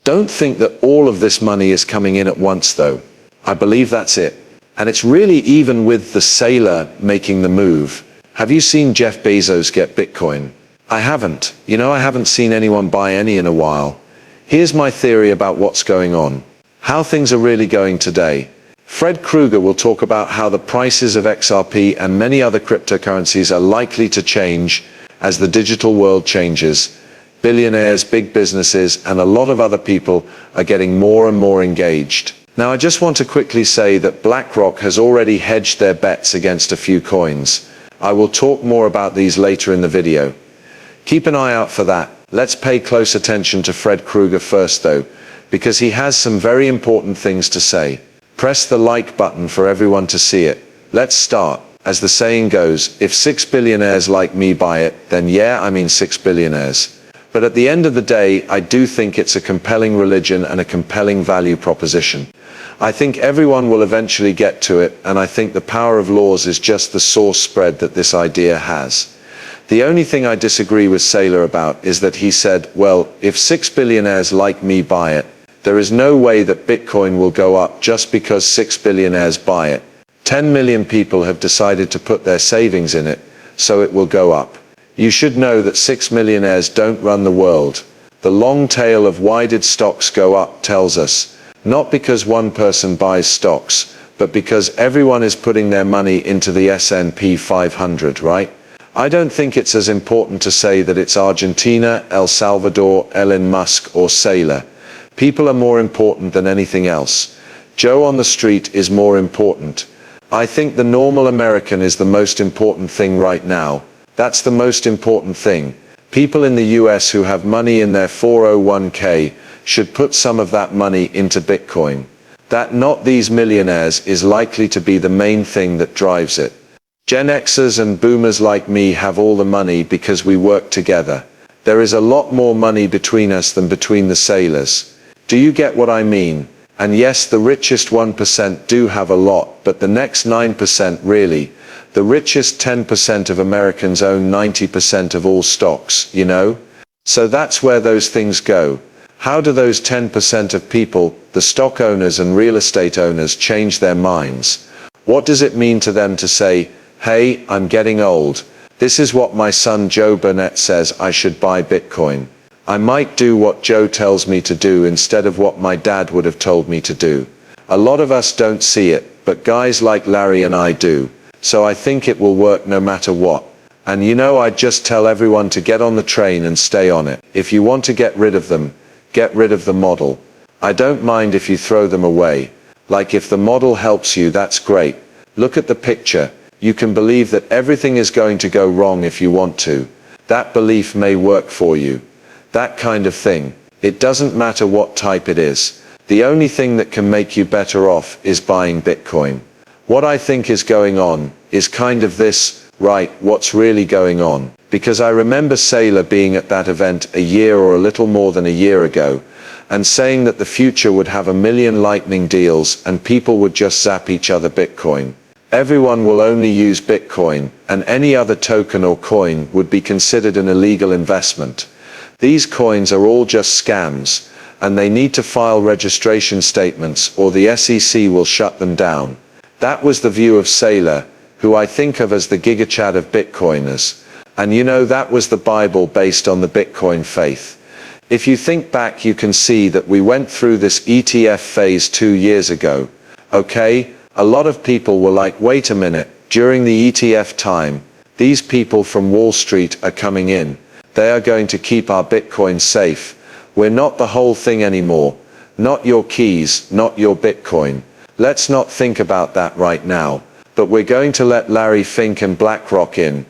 Don't think that all of this money is coming in at once though. I believe that's it. And it's really even with the sailor making the move. Have you seen Jeff Bezos get Bitcoin? I haven't. I haven't seen anyone buy any in a while. Here's my theory about what's going on. How things are really going today. Fred Krueger will talk about how the prices of XRP and many other cryptocurrencies are likely to change as the digital world changes. Billionaires, big businesses, and a lot of other people are getting more and more engaged. Now I just want to quickly say that BlackRock has already hedged their bets against a few coins. I will talk more about these later in the video. Keep an eye out for that. Let's pay close attention to Fred Krueger first though, because he has some very important things to say. Press the like button for everyone to see it. Let's start. As the saying goes, if 6 billionaires like me buy it, then yeah, I mean 6 billionaires. But at the end of the day, I do think it's a compelling religion and a compelling value proposition. I think everyone will eventually get to it, and I think the power of laws is just the source spread that this idea has. The only thing I disagree with Saylor about is that he said, well, if 6 billionaires like me buy it, there is no way that Bitcoin will go up just because 6 billionaires buy it. 10 million people have decided to put their savings in it, so it will go up. You should know that 6 millionaires don't run the world. The long tail of why did stocks go up tells us, not because one person buys stocks, but because everyone is putting their money into the S&P 500, right? I don't think it's as important to say that it's Argentina, El Salvador, Elon Musk, or Saylor. People are more important than anything else. Joe on the street is more important. I think the normal American is the most important thing right now. That's the most important thing. People in the US who have money in their 401k should put some of that money into Bitcoin. That not these millionaires is likely to be the main thing that drives it. Gen Xers and boomers like me have all the money because we work together. There is a lot more money between us than between the sailors. Do you get what I mean? And yes, the richest 1% do have a lot, but the next 9% really. The richest 10% of Americans own 90% of all stocks, So that's where those things go. How do those 10% of people, the stock owners and real estate owners, change their minds? What does it mean to them to say, hey, I'm getting old. This is what my son Joe Burnett says I should buy Bitcoin. I might do what Joe tells me to do instead of what my dad would have told me to do. A lot of us don't see it, but guys like Larry and I do. So I think it will work no matter what. And I'd just tell everyone to get on the train and stay on it. If you want to get rid of them, get rid of the model. I don't mind if you throw them away. Like if the model helps you, that's great. Look at the picture. You can believe that everything is going to go wrong if you want to. That belief may work for you. That kind of thing. It doesn't matter what type it is. The only thing that can make you better off is buying Bitcoin. What I think is going on is kind of this, right, what's really going on? Because I remember Saylor being at that event a year or a little more than a year ago, and saying that the future would have 1 million lightning deals and people would just zap each other Bitcoin. Everyone will only use Bitcoin, and any other token or coin would be considered an illegal investment. These coins are all just scams, and they need to file registration statements or the SEC will shut them down. That was the view of Saylor, who I think of as the GigaChad of Bitcoiners. And that was the Bible based on the Bitcoin faith. If you think back, you can see that we went through this ETF phase 2 years ago. Okay, a lot of people were like, wait a minute, during the ETF time, these people from Wall Street are coming in. They are going to keep our Bitcoin safe. We're not the whole thing anymore. Not your keys, not your Bitcoin. Let's not think about that right now. But we're going to let Larry Fink and BlackRock in.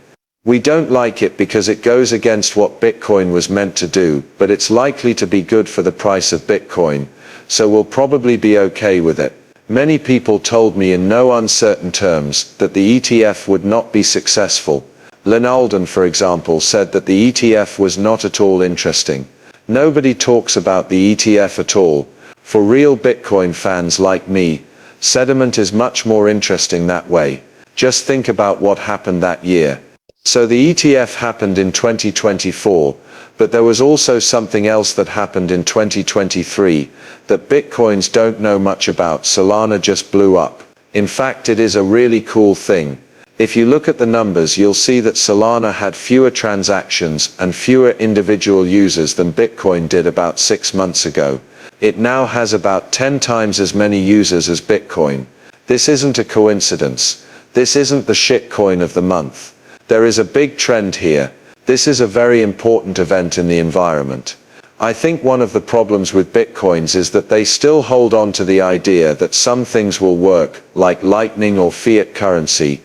We don't like it because it goes against what Bitcoin was meant to do, but it's likely to be good for the price of Bitcoin, so we'll probably be okay with it. Many people told me in no uncertain terms that the ETF would not be successful. Lynn Alden, for example, said that the ETF was not at all interesting. Nobody talks about the ETF at all. For real Bitcoin fans like me, sediment is much more interesting that way. Just think about what happened that year. So the ETF happened in 2024, but there was also something else that happened in 2023 that Bitcoins don't know much about. Solana just blew up. In fact, it is a really cool thing. If you look at the numbers, you'll see that Solana had fewer transactions and fewer individual users than Bitcoin did about 6 months ago. It now has about 10 times as many users as Bitcoin. This isn't a coincidence. This isn't the shitcoin of the month. There is a big trend here. This is a very important event in the environment. I think one of the problems with Bitcoins is that they still hold on to the idea that some things will work, like Lightning or fiat currency.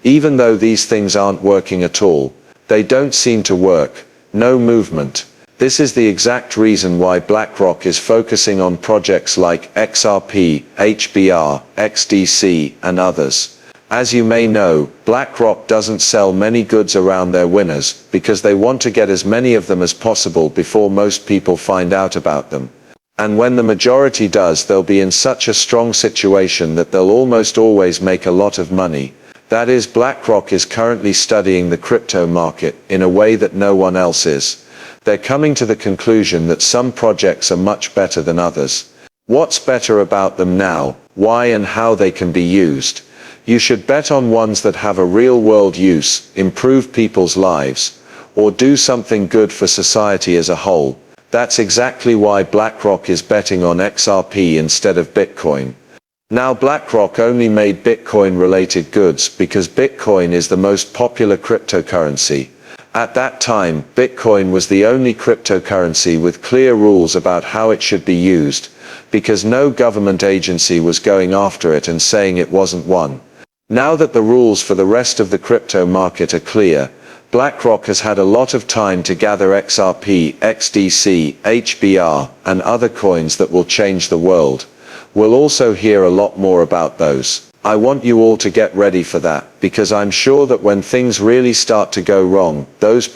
Even though these things aren't working at all, they don't seem to work. No movement. This is the exact reason why BlackRock is focusing on projects like XRP, HBR, XDC, and others. As you may know, BlackRock doesn't sell many goods around their winners because they want to get as many of them as possible before most people find out about them. And when the majority does, they'll be in such a strong situation that they'll almost always make a lot of money. That is, BlackRock is currently studying the crypto market in a way that no one else is. They're coming to the conclusion that some projects are much better than others. What's better about them now, why and how they can be used? You should bet on ones that have a real-world use, improve people's lives, or do something good for society as a whole. That's exactly why BlackRock is betting on XRP instead of Bitcoin. Now, BlackRock only made Bitcoin-related goods because Bitcoin is the most popular cryptocurrency. At that time, Bitcoin was the only cryptocurrency with clear rules about how it should be used, because no government agency was going after it and saying it wasn't one. Now that the rules for the rest of the crypto market are clear, BlackRock has had a lot of time to gather XRP, XDC, HBR, and other coins that will change the world. We'll also hear a lot more about those. I want you all to get ready for that, because I'm sure that when things really start to go wrong, those